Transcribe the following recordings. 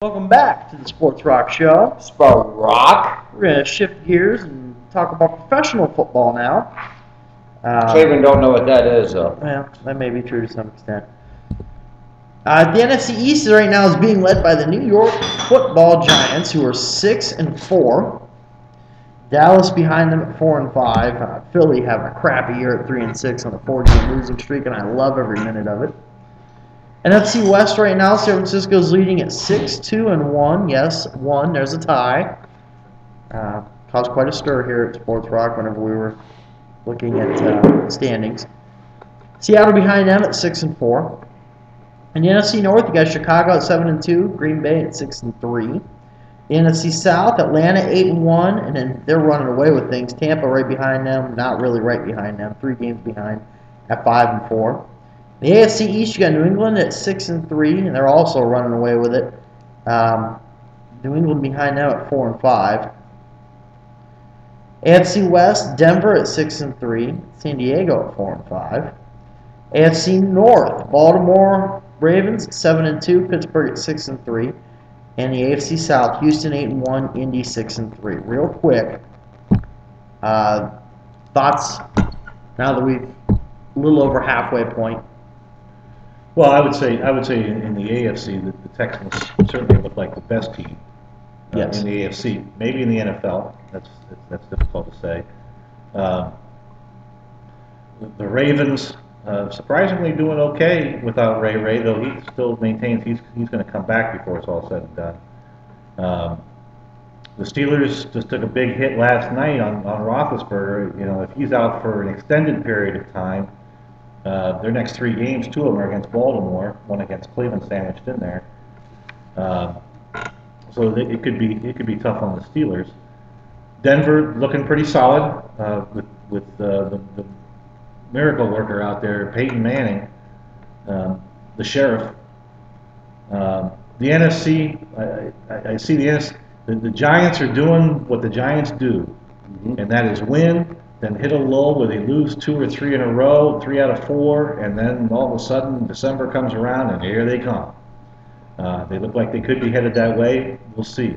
Welcome back to the Sports Rock Show. Sport Rock. We're going to shift gears and talk about professional football now. Cleveland don't know what that is, though. Well, that may be true to some extent. The NFC East right now is being led by the New York Football Giants, who are 6-4. Dallas behind them at 4-5. Philly having a crappy year at 3-6 on a 4-game losing streak, and I love every minute of it. NFC West right now, San Francisco's leading at 6-2-1. Yes, one. There's a tie. Caused quite a stir here at Sports Rock whenever we were looking at standings. Seattle behind them at 6-4. In the NFC North, you got Chicago at 7-2, Green Bay at 6-3. The NFC South, Atlanta 8-1, and then they're running away with things. Tampa right behind them, not really right behind them, 3 games behind at 5-4. The AFC East, you got New England at 6-3, and they're also running away with it. New England behind them at 4-5. AFC West, Denver at 6-3, San Diego at 4-5. AFC North, Baltimore Ravens at 7-2, Pittsburgh at 6-3, and the AFC South, Houston 8-1, Indy 6-3. Real quick, thoughts now that we've a little over halfway point. Well, I would say in the AFC that the Texans certainly look like the best team Yes. in the AFC. Maybe in the NFL, that's difficult to say. The Ravens surprisingly doing okay without Ray, though he still maintains he's going to come back before it's all said and done. The Steelers just took a big hit last night on Roethlisberger. You know, if he's out for an extended period of time. Their next 3 games, 2 of them are against Baltimore, 1 against Cleveland sandwiched in there. So it could be tough on the Steelers. Denver looking pretty solid with the miracle worker out there, Peyton Manning, the sheriff. The NFC, I see the NFC. The Giants are doing what the Giants do, and that is win. Then hit a lull where they lose 2 or 3 in a row, 3 out of 4, and then all of a sudden December comes around and here they come. They look like they could be headed that way. We'll see.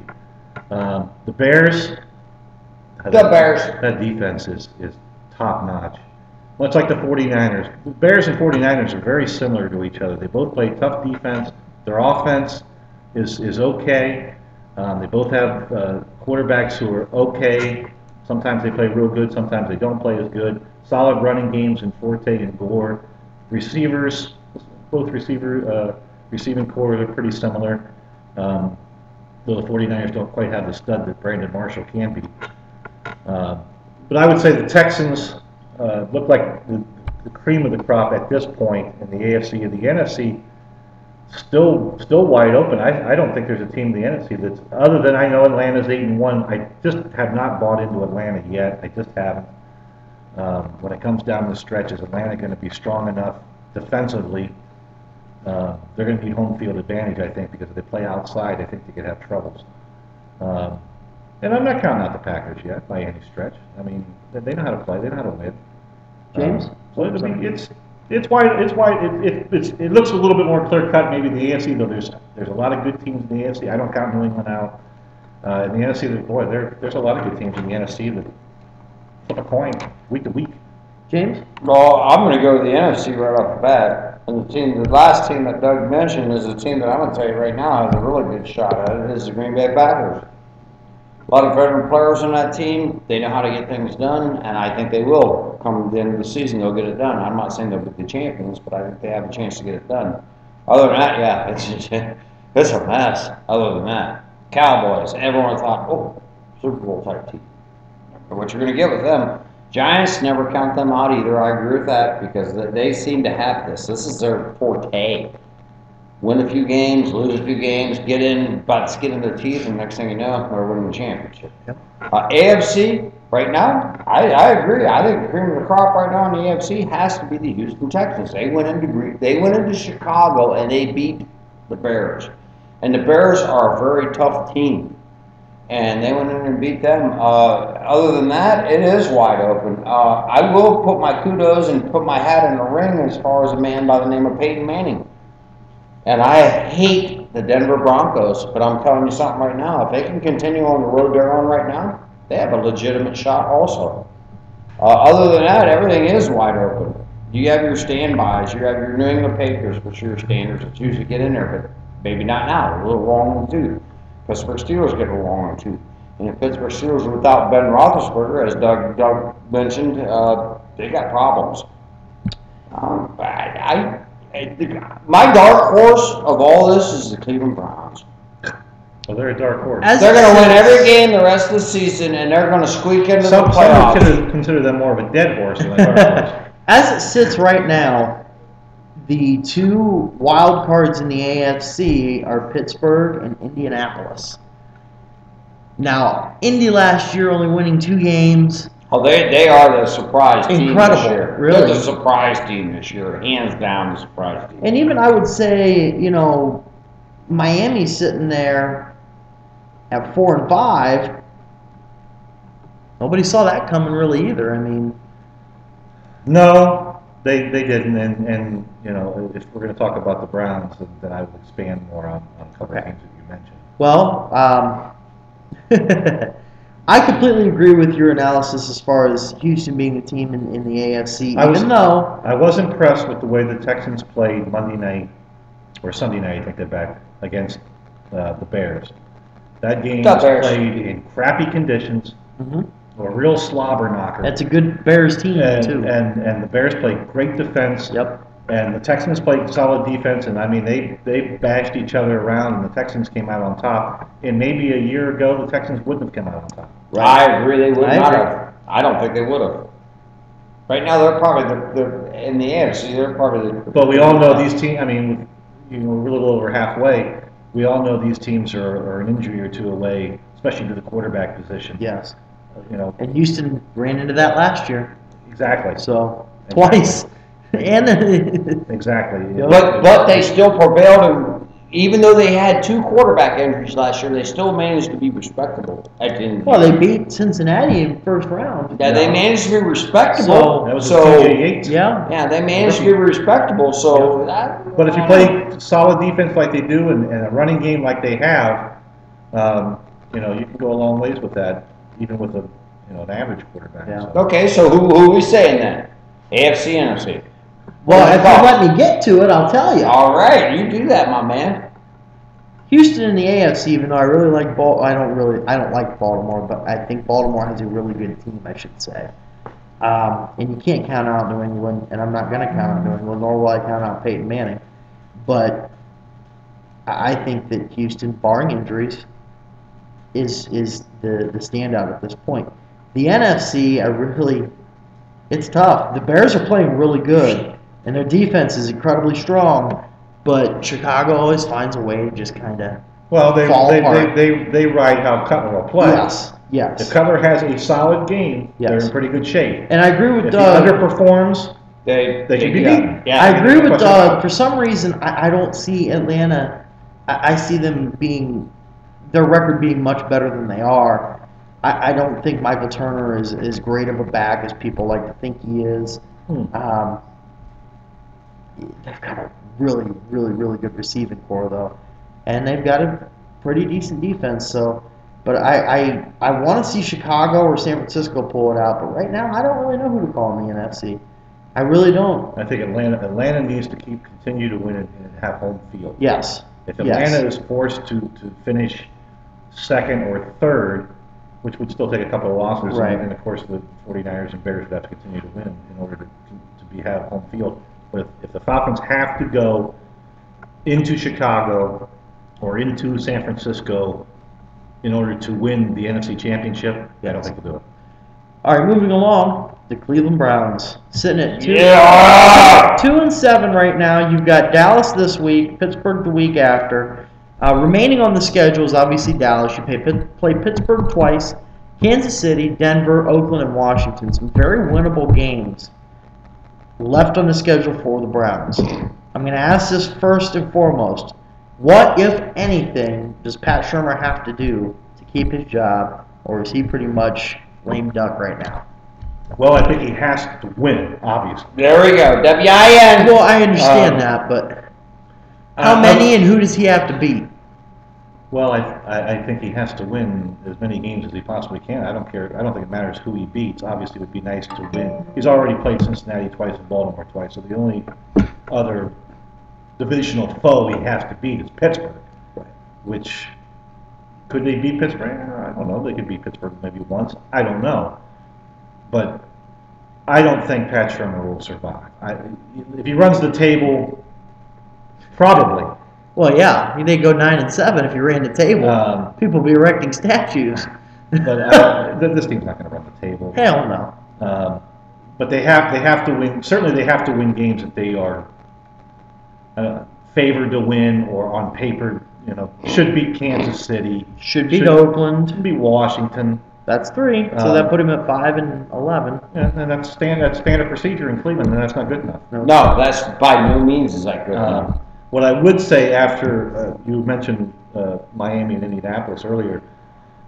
The Bears. That defense is top notch. Much like the 49ers. The Bears and 49ers are very similar to each other. They both play tough defense. Their offense is okay. They both have quarterbacks who are okay. Sometimes they play real good, sometimes they don't play as good. Solid running games in Forte and Gore. Receivers, both receiving core are pretty similar. Though the 49ers don't quite have the stud that Brandon Marshall can be. But I would say the Texans look like the cream of the crop at this point in the AFC. And the NFC still wide open. I don't think there's a team in the NFC that's, other than I know Atlanta's 8-1. I just have not bought into Atlanta yet. I just haven't. When it comes down the stretch, is Atlanta going to be strong enough defensively? They're going to need home field advantage, I think, because if they play outside, I think they could have troubles. And I'm not counting out the Packers yet by any stretch. I mean, they know how to play. They know how to win. James? So it's wide. It looks a little bit more clear cut maybe in the AFC, though. There's a lot of good teams in the AFC. I don't count New England out. In the NFC, there's a lot of good teams in the NFC that flip a coin week to week. James? Well, I'm going to go with the NFC right off the bat. And the last team that Doug mentioned is a team that I'm going to tell you right now has a really good shot at it. Is the Green Bay Packers. A lot of veteran players on that team. They know how to get things done, and I think they will. Come the end of the season, they'll get it done. I'm not saying they'll be the champions, but I think they have a chance to get it done. Other than that, yeah, it's a mess. Other than that, Cowboys. Everyone thought, oh, Super Bowl type team. But what you're going to get with them, Giants, never count them out either. I agree with that because they seem to have this. This is their forte. Win a few games, lose a few games, get in, about to skin in their teeth, and next thing you know, they're winning the championship. Yep. AFC, right now, I agree. I think the cream of the crop right now in the AFC has to be the Houston Texans. They went into Chicago and they beat the Bears. And the Bears are a very tough team. And they went in and beat them. Other than that, it is wide open. I will put my kudos and put my hat in the ring as far as a man by the name of Peyton Manning. And I hate the Denver Broncos, but I'm telling you something right now. If they can continue on the road they're on right now, they have a legitimate shot also. Other than that, everything is wide open. You have your standbys. You have your New England Patriots, which are your standards that usually get in there, but maybe not now. A little long one too. Pittsburgh Steelers get a long one too. And the Pittsburgh Steelers without Ben Roethlisberger, as Doug mentioned, they got problems. My dark horse of all this is the Cleveland Browns. Well, they're a dark horse. They're going to win every game the rest of the season, and they're going to squeak into the playoffs. Some would consider them more of a dead horse than a dark horse. As it sits right now, the two wild cards in the AFC are Pittsburgh and Indianapolis. Now, Indy last year only winning 2 games. Oh, they are the surprise team Incredible, this year. really. They're the surprise team this year, hands down the surprise team. And even I would say, you know, Miami's sitting there at 4-5. Nobody saw that coming really either. I mean, No, they didn't, and you know, if we're going to talk about the Browns, then I would expand more on a couple of things that you mentioned. well, I completely agree with your analysis as far as Houston being the team in the AFC, I was impressed with the way the Texans played Monday night, or Sunday night, I think they're back, against the Bears. That game was played in crappy conditions, a real slobber knocker. That's a good Bears team, too. And the Bears played great defense. Yep. And the Texans played solid defense, and I mean, they bashed each other around, and the Texans came out on top. And maybe a year ago, the Texans wouldn't have come out on top. Right. I agree, they would not have. I don't think they would have. Right now, they're probably in the AFC. They're probably the. But we all know these teams. I mean, you know, we're a little over halfway. We all know these teams are an injury or two away, especially to the quarterback position. Yes. You know. And Houston ran into that last year. Exactly. So, twice. And exactly. But they still prevailed, and even though they had 2 quarterback injuries last year, they still managed to be respectable at the end of the well, year. they beat Cincinnati in the first round. Yeah, they managed to be respectable. So, that was TJ Yates. Yeah. They managed to be respectable. So, But if you play solid defense like they do and a running game like they have, you know, you can go a long ways with that, even with an average quarterback. Yeah. So. Okay, so who are we saying then? AFC, NFC. Well, if you let me get to it, I'll tell you. All right, you do that, my man. Houston in the AFC, even though I really like I don't like Baltimore, but I think Baltimore has a really good team, I should say. And you can't count out New England, and I'm not going to count out New England, nor will I count out Peyton Manning. But I think that Houston, barring injuries, is the standout at this point. The NFC, it's tough. The Bears are playing really good, and their defense is incredibly strong. But Chicago always finds a way to just kind of fall apart. They ride how Cutler will play. Yes. If Cutler has a solid game, they're in pretty good shape. And I agree with if Doug. If he underperforms, they should be beaten. Yeah. I agree with Doug. For some reason, I don't see Atlanta. I see them their record being much better than they are. I don't think Michael Turner is as great of a back as people like to think he is. They've got a really, really, really good receiving core, though. And they've got a pretty decent defense. So, but I want to see Chicago or San Francisco pull it out. But right now, I don't really know who to call in the NFC. I really don't. I think Atlanta needs to continue to win and have home field. Yes. If Atlanta is forced to finish second or third, which would still take a couple of losses, right. And of course the 49ers and Bears would have to continue to win in order to have home field. But if the Falcons have to go into Chicago or into San Francisco in order to win the NFC Championship, I don't think they'll do it. All right, moving along, the Cleveland Browns sitting at 2-7 right now. You've got Dallas this week, Pittsburgh the week after. Remaining on the schedule is obviously Dallas. You play Pittsburgh twice, Kansas City, Denver, Oakland, and Washington. Some very winnable games left on the schedule for the Browns. I'm going to ask this first and foremost. What, if anything, does Pat Shurmur have to do to keep his job, or is he pretty much lame duck right now? Well, I think he has to win, obviously. There we go. WIN. Well, I understand that, but How many and who does he have to beat? Well, I think he has to win as many games as he possibly can. I don't care. I don't think it matters who he beats. Obviously, it would be nice to win. He's already played Cincinnati twice and Baltimore twice, so the only other divisional foe he has to beat is Pittsburgh. Which, could they beat Pittsburgh? I don't know. They could beat Pittsburgh maybe once. I don't know. But I don't think Pat Shermer will survive. If he runs the table, probably. Well, yeah, they go 9-7 if you ran the table. People would be erecting statues. But this team's not going to run the table. Hell no. But they have to win. Certainly, they have to win games that they are favored to win, or on paper, should beat Kansas City. Should beat Oakland. Should beat Washington. That's 3. So that put him at 5-11. Yeah, and that's standard procedure in Cleveland, and that's not good enough. No, that's by no means is that good enough. What I would say after you mentioned Miami and Indianapolis earlier,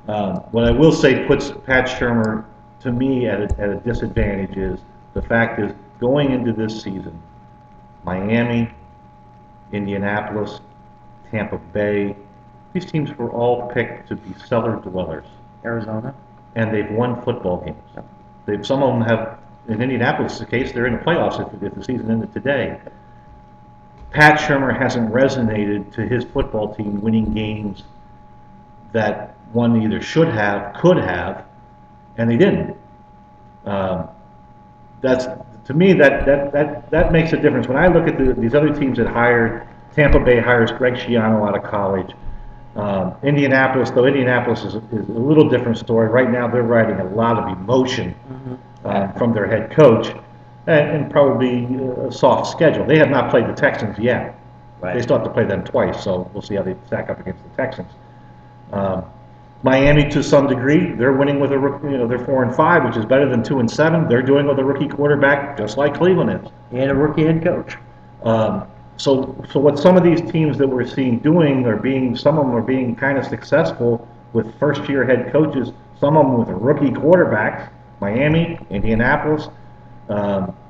what I will say puts Pat Shermer, to me, at a disadvantage is the fact is going into this season, Miami, Indianapolis, Tampa Bay, these teams were all picked to be cellar dwellers. Arizona. And they've won football games. Some of them have, in Indianapolis' case, they're in the playoffs if the season ended today. Pat Shermer hasn't resonated to his football team winning games that one either should have, could have, and they didn't. That's, to me, that makes a difference. When I look at these other teams that hired, Tampa Bay hires Greg Schiano out of college. Indianapolis is a little different story. Right now, they're riding a lot of emotion from their head coach. And probably a soft schedule. They have not played the Texans yet. Right. They still have to play them twice, so we'll see how they stack up against the Texans. Miami, to some degree, they're winning with a they're 4-5, which is better than 2-7. They're doing with a rookie quarterback, just like Cleveland is, and a rookie head coach. So what some of these teams that we're seeing doing some of them are being kind of successful with first-year head coaches. Some of them with rookie quarterbacks. Miami, Indianapolis.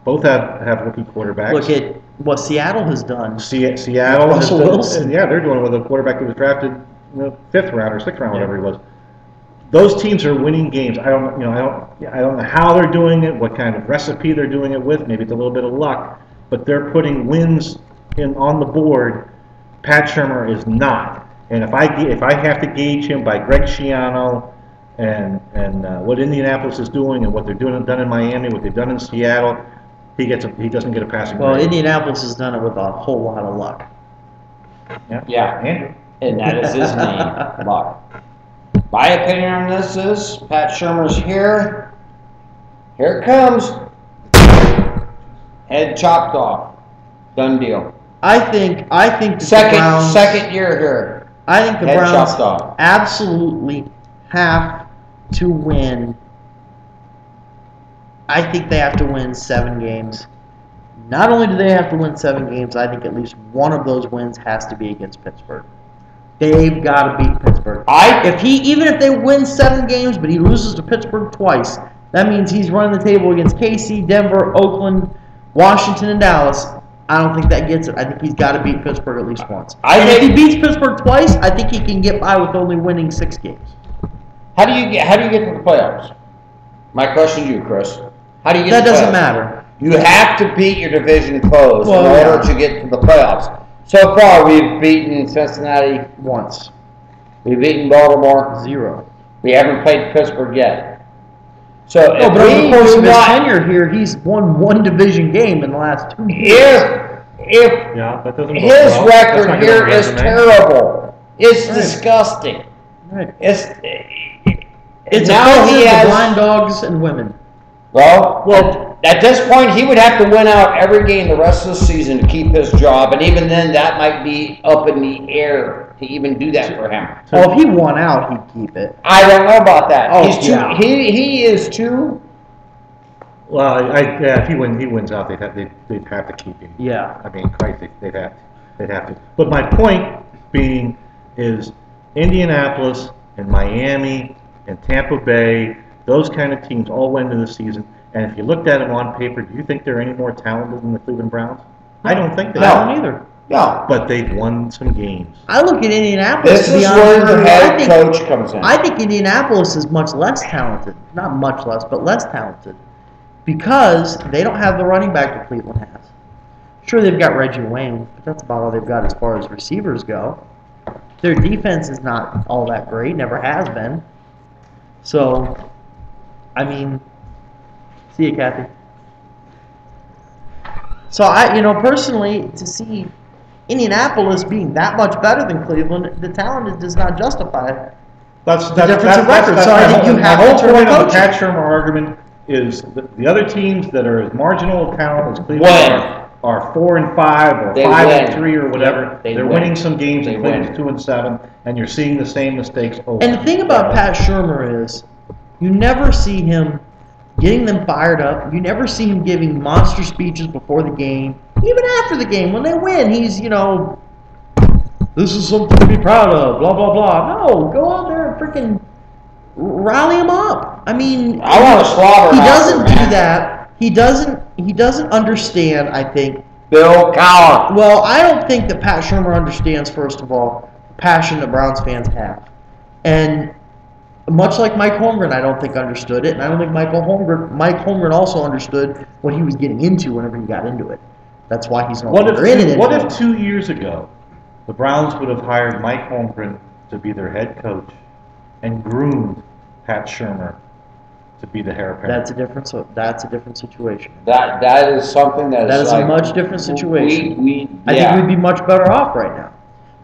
Both have rookie quarterbacks. Look at what Seattle has done. Seattle, Russell Wilson. Yeah, they're doing it with a quarterback that was drafted in the 5th round or 6th round, whatever he was. Those teams are winning games. I don't know how they're doing it, what kind of recipe they're doing it with. Maybe it's a little bit of luck, but they're putting wins on the board. Pat Shermer is not. And if I have to gauge him by Greg Schiano and what Indianapolis is doing and what they're done in Miami, what they've done in Seattle, he doesn't get a passing grade. Well, Indianapolis has done it with a whole lot of luck. Yeah. Andrew. And that is his name, luck. My opinion on this is Pat Shermer's here. Here it comes. Head chopped off. Done deal. I think the Browns, second year here. I think the Head Browns chopped off. absolutely have to win. I think they have to win 7 games. Not only do they have to win 7 games, I think at least one of those wins has to be against Pittsburgh. They've got to beat Pittsburgh. Even if they win 7 games, but he loses to Pittsburgh twice, that means he's running the table against KC, Denver, Oakland, Washington, and Dallas. I don't think that gets it. I think he's got to beat Pittsburgh at least once. If he beats Pittsburgh twice, I think he can get by with only winning 6 games. How do you get to the playoffs? My question to you, Chris. How do you get to the playoffs? That doesn't matter. You have to beat your division foes in order to get to the playoffs. So far, we've beaten Cincinnati once. We've beaten Baltimore 0. We haven't played Pittsburgh yet. So but over the course of his tenure here, he's won 1 division game in the last 2 years. If his record here is terrible, it's disgusting. Right. It's now he has blind dogs and women. Well, at this point, he would have to win out every game the rest of the season to keep his job, and even then, that might be up in the air to even do that for him. Well, if he won out, he'd keep it. I don't know about that. Oh, he is too. Well, if he wins out, they'd have to keep him. Yeah. I mean, Christ, they'd have to. But my point being is Indianapolis and Miami and Tampa Bay, those kind of teams all went into the season. And if you looked at them on paper, do you think they're any more talented than the Cleveland Browns? I don't think they are. I don't either. Yeah. but they've won some games. I look at Indianapolis. This to be is honest where with your you, head coach comes in. I think Indianapolis is much less talented. Not much less, but less talented. Because they don't have the running back that Cleveland has. Sure, they've got Reggie Wayne, but that's about all they've got as far as receivers go. Their defense is not all that great, never has been. So, I mean, see you, Kathy. So, personally, to see Indianapolis being that much better than Cleveland, the talent does not justify That's difference in record. So I think you have the whole to turn point the of the coaching. Pat Shermer argument is the other teams that are as marginal of talent as Cleveland Win. are 4 and 5 or They 5 win. and 3 or whatever. They They're win. winning some games, They and Cleveland's win. 2 and 7, and you're seeing the same mistakes over. And the thing about Pat Shermer is, you never see him getting them fired up. You never see him giving monster speeches before the game. Even after the game, when they win, he's, this is something to be proud of, blah, blah, blah. No, go out there and freaking rally him up. I mean, I want to slaughter he him doesn't after, do man. that. He doesn't understand, I think. Bill Cowher. Well, I don't think that Pat Shermer understands, first of all, the passion that Browns fans have. And much like Mike Holmgren, I don't think understood it, and I don't think Mike Holmgren also understood what he was getting into whenever he got into it. That's why he's no longer in it What anymore. if 2 years ago, the Browns would have hired Mike Holmgren to be their head coach and groomed Pat Shermer to be the heir apparent? That's a different situation. That is something that That is is like, a much different situation. I yeah. think we'd be much better off right now,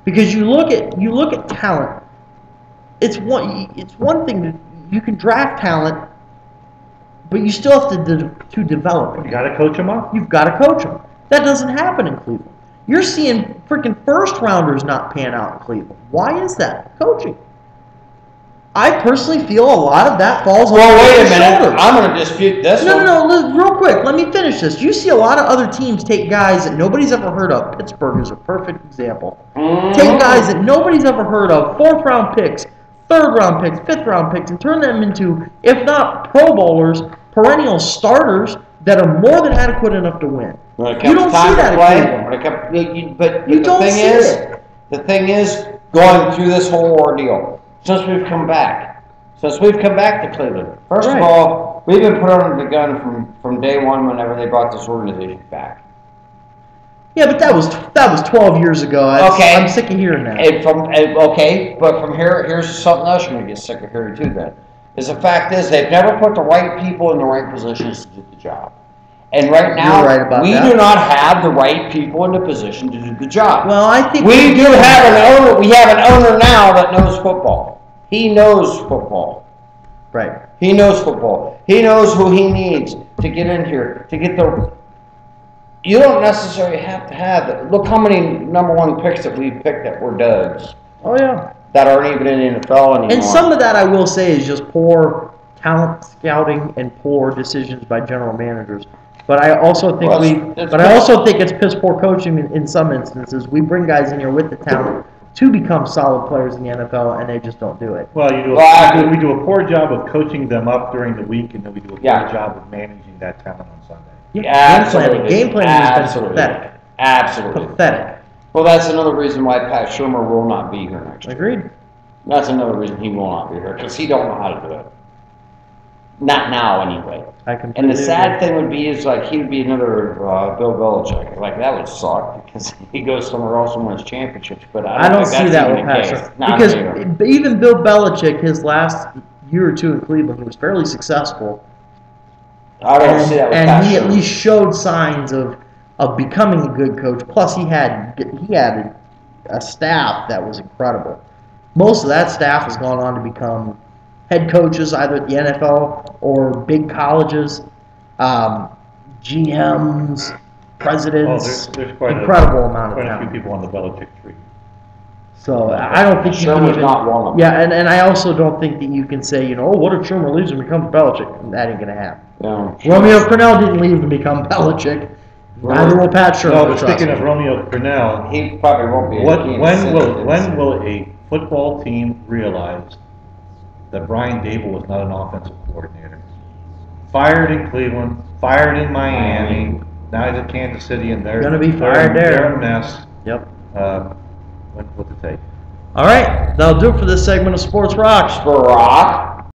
because you look at talent. It's one thing that you can draft talent, but you still have to develop it. You got to coach them up. You've got to coach them. That doesn't happen in Cleveland. You're seeing freaking first rounders not pan out in Cleveland. Why is that? Coaching. I personally feel a lot of that falls on Well, wait a their minute. shoulders. I'm going to dispute this one. No, real quick. Let me finish this. You see a lot of other teams take guys that nobody's ever heard of. Pittsburgh is a perfect example. Take guys that nobody's ever heard of, 4th round picks, 3rd round picks, 5th round picks, and turn them into, if not Pro Bowlers, perennial starters that are more than adequate enough to win. When it You comes don't time see to that play, in Cleveland. but You the don't thing see is, it. the thing is, going through this whole ordeal since we've come back to Cleveland. First Right. of all, we've been put under the gun from day one whenever they brought this organization back. Yeah, but that was 12 years ago. Okay. I'm sick of hearing that. But from here's something else you're gonna get sick of hearing too. Then, is the fact is they've never put the right people in the right positions to do the job. And right now, You're right about we that. do not have the right people in the position to do the job. Well, I think We do have an owner. We have an owner now that knows football. He knows football. Right. He knows football. He knows who he needs to get in here to get the. You don't necessarily have to have it. Look how many #1 picks that we picked that were duds Oh yeah. that aren't even in the NFL anymore. And some of that, I will say, is just poor talent scouting and poor decisions by general managers. But I also think Well, it's I also think it's piss poor coaching in some instances. We bring guys in here with the talent to become solid players in the NFL, and they just don't do it. Well, we do a poor job of coaching them up during the week, and then we do a poor Yeah. job of managing that talent on Sunday. Absolutely. Game planning has been Absolutely. pathetic. Absolutely. Pathetic. Well, that's another reason why Pat Shermer will not be here next year. Agreed. That's another reason he will not be here, because he don't know how to do it. Not now, anyway. I completely And the sad agree. thing would be is like he would be another Bill Belichick. Like that would suck because he goes somewhere else and wins championships. But I don't see think that's that even with the case. Patrick. Not Because here. even Bill Belichick, his last year or two in Cleveland, he was fairly successful. I don't see that with Pat And he at Shermer. least showed signs of becoming a good coach. Plus, he had a staff that was incredible. Most of that staff has gone on to become head coaches, either at the NFL or big colleges, GMs, presidents. There's quite incredible amount of quite a few talent. people on the Belichick tree. So I don't think you can Shermer's even, not one of them. Yeah, and I also don't think that you can say, oh, what if Shermer leaves and becomes Belichick? That ain't gonna happen. No. Romeo Cornell didn't leave and become Belichick. Neither will Pat Shermer. No, but trust speaking me. of Romeo Cornell, He probably won't be. when will a football team realize that Brian Dable was not an offensive coordinator? Fired in Cleveland, fired in Miami, now he's at Kansas City, and they're Gonna be fired there. They're a mess. Yep. What to take? All right, that'll do it for this segment of Sports Rocks. Barack.